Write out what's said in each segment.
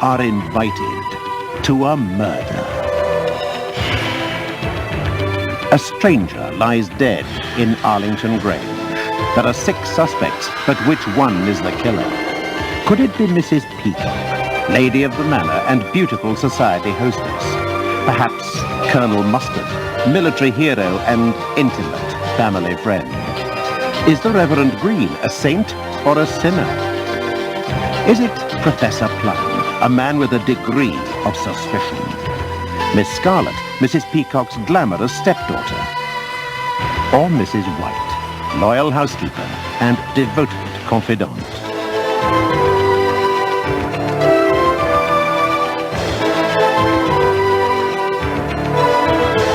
are invited to a murder. A stranger lies dead in Arlington Grange. There are 6 suspects, but which one is the killer? Could it be Mrs. Peacock, lady of the manor and beautiful society hostess? Perhaps Colonel Mustard, military hero and intimate family friend? Is the Reverend Green a saint or a sinner? Is it Professor Plum, a man with a degree of suspicion? Miss Scarlet, Mrs. Peacock's glamorous stepdaughter? Or Mrs. White, loyal housekeeper and devoted confidant?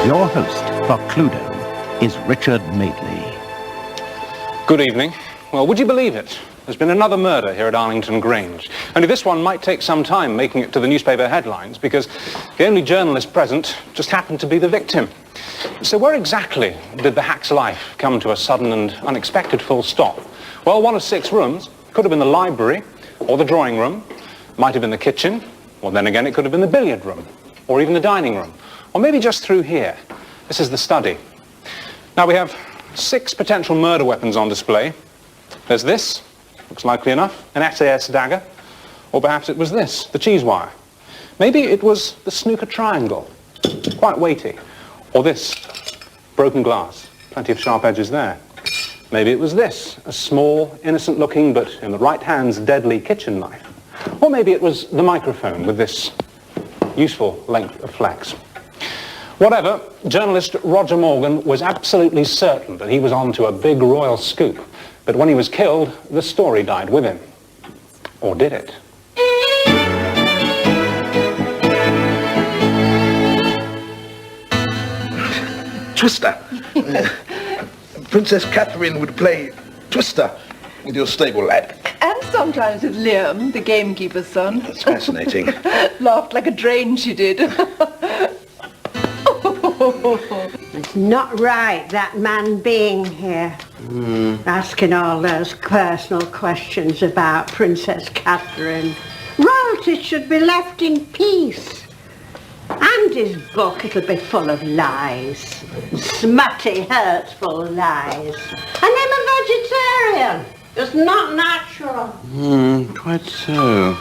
Your host for Cluedo is Richard Madeley. Good evening. Well, would you believe it? There's been another murder here at Arlington Grange. Only this one might take some time making it to the newspaper headlines because the only journalist present just happened to be the victim. So where exactly did the hack's life come to a sudden and unexpected full stop? Well, one of 6 rooms. Could have been the library or the drawing room. Might have been the kitchen. Or then again, it could have been the billiard room or even the dining room. Or maybe just through here. This is the study. Now we have 6 potential murder weapons on display. There's this. Looks likely enough, an SAS dagger. Or perhaps it was this, the cheese wire. Maybe it was the snooker triangle, quite weighty. Or this, broken glass, plenty of sharp edges there. Maybe it was this, a small, innocent-looking, but in the right hands, deadly kitchen knife. Or maybe it was the microphone with this useful length of flex. Whatever, journalist Roger Morgan was absolutely certain that he was onto a big royal scoop. But when he was killed, the story died with him. Or did it? Twister. Princess Catherine would play Twister with your stable lad. And sometimes with Liam, the gamekeeper's son. That's fascinating. Laughed like a drain, she did. It's not right, that man being here. Asking all those personal questions about Princess Catherine. Royalty should be left in peace. And his book, it'll be full of lies. Smutty, hurtful lies. And him a vegetarian. It's not natural. Quite so.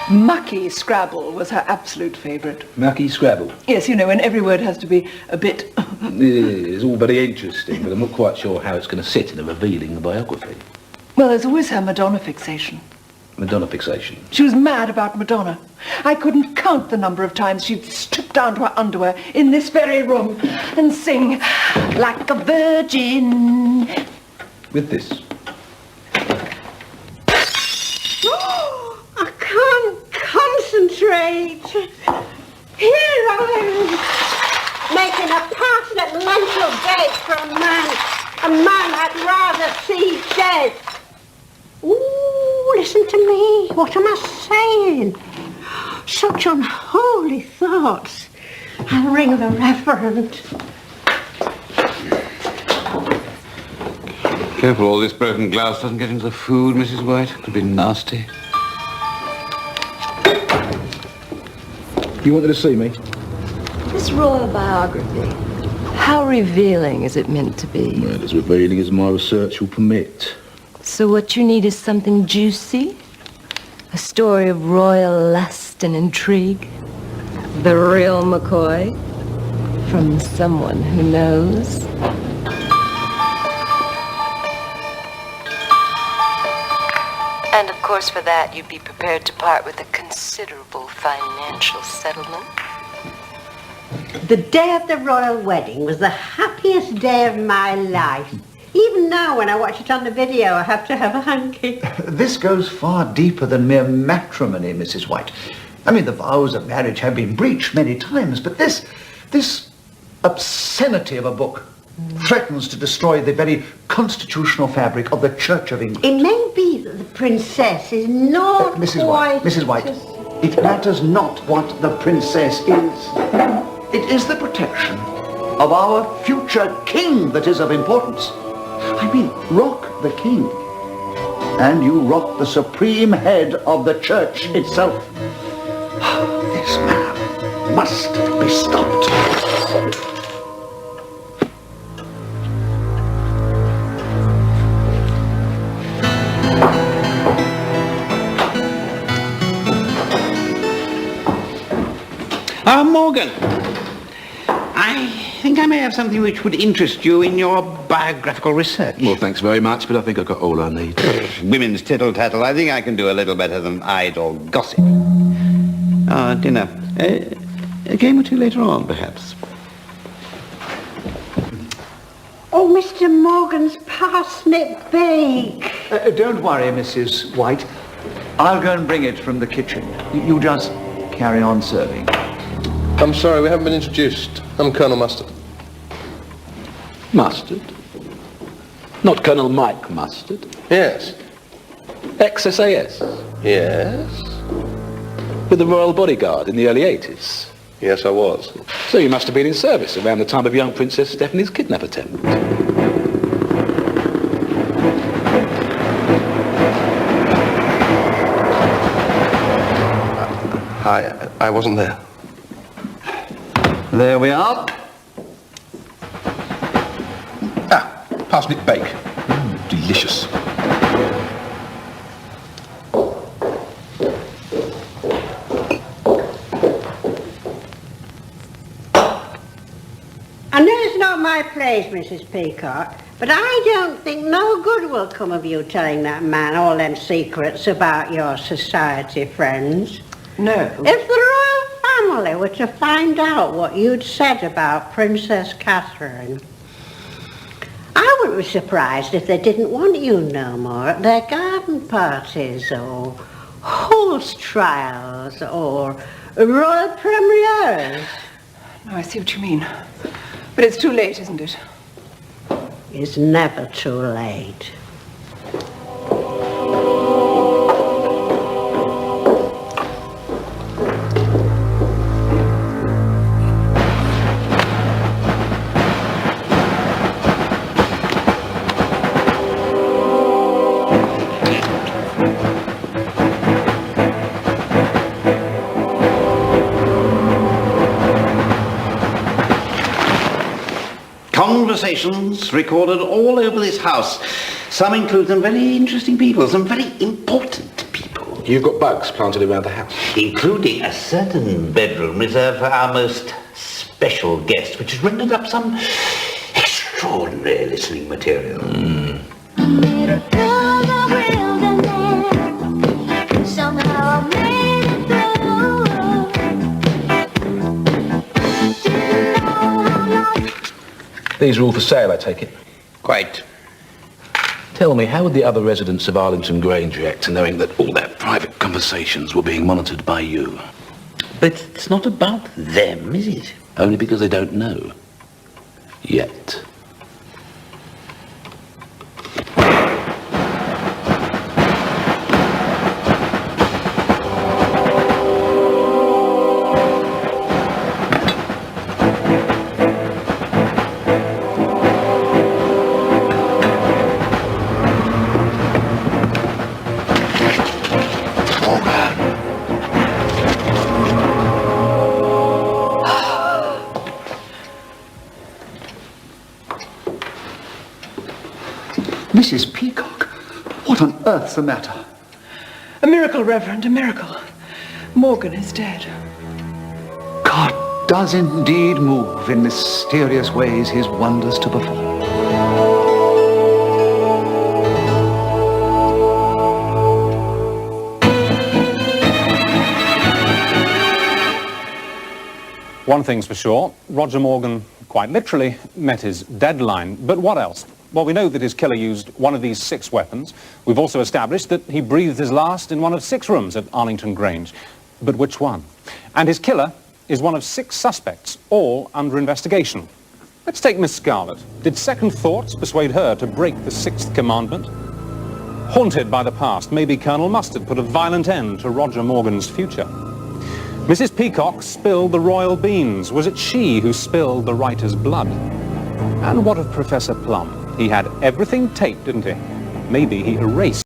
Mucky Scrabble was her absolute favourite. Mucky Scrabble. Yes, you know, when every word has to be a bit... It's all very interesting, but I'm not quite sure how it's going to sit in a revealing biography. Well, there's always her Madonna fixation. Madonna fixation. She was mad about Madonna. I couldn't count the number of times she'd strip down to her underwear in this very room and sing like a virgin. With this. I can't concentrate. Here I am, making a passionate mental break for a man I'd rather see dead. Ooh, listen to me. What am I saying? Such unholy thoughts. I'll ring the reverend. Careful, all this broken glass doesn't get into the food, Mrs. White. It could be nasty. You wanted to see me? This royal biography, how revealing is it meant to be? Well, as revealing as my research will permit. So what you need is something juicy? A story of royal lust and intrigue? The real McCoy? From someone who knows? And of course for that you'd be prepared to part with a considerable financial settlement. The day of the royal wedding was the happiest day of my life. Even now, when I watch it on the video, I have to have a hanky. This goes far deeper than mere matrimony, Mrs. White. I mean, the vows of marriage have been breached many times, but this obscenity of a book threatens to destroy the very constitutional fabric of the Church of England. It may be that the princess is not Mrs. White, it matters not what the princess is. It is the protection of our future king that is of importance. I mean, Rock the King. and you rot the supreme head of the church itself. This man must be stopped. Morgan, I think I may have something which would interest you in your biographical research. Well, thanks very much, but I think I've got all I need. Women's tittle-tattle. I think I can do a little better than idle gossip. Dinner. A game or two later on, perhaps. Oh, Mr. Morgan's parsnip bake. Don't worry, Mrs. White. I'll go and bring it from the kitchen. You just carry on serving. I'm sorry, we haven't been introduced. I'm Colonel Mustard. Mustard? Not Colonel Mike Mustard? Yes. Ex-SAS? Yes? With the Royal Bodyguard in the early 80s? Yes, I was. So you must have been in service around the time of young Princess Stephanie's kidnap attempt. I wasn't there. There we are. Parsnip bake. Delicious. I know it's not my place, Mrs. Peacock, but I don't think no good will come of you telling that man all them secrets about your society friends. No. If the royal family were to find out what you'd said about Princess Catherine, I wouldn't be surprised if they didn't want you no more at their garden parties or horse trials or royal premieres. No, I see what you mean. But it's too late, isn't it? It's never too late. Conversations recorded all over this house. Some include some very interesting people, some very important people. You've got bugs planted around the house. Including a certain bedroom reserved for our most special guest, which has rendered up some extraordinary listening material. These are all for sale, I take it? Quite. Tell me, how would the other residents of Arlington Grange react to knowing that all their private conversations were being monitored by you? But it's not about them, is it? Only because they don't know. Yet. Mrs. Peacock, what on earth's the matter? A miracle, Reverend, a miracle. Morgan is dead. God does indeed move in mysterious ways his wonders to perform. One thing's for sure, Roger Morgan quite literally met his deadline. But what else? Well, we know that his killer used one of these 6 weapons. We've also established that he breathed his last in one of 6 rooms at Arlington Grange. But which one? And his killer is one of 6 suspects, all under investigation. Let's take Miss Scarlett. Did second thoughts persuade her to break the 6th commandment? Haunted by the past, maybe Colonel Mustard put a violent end to Roger Morgan's future. Mrs. Peacock spilled the royal beans. Was it she who spilled the writer's blood? And what of Professor Plum? He had everything taped, didn't he? Maybe he erased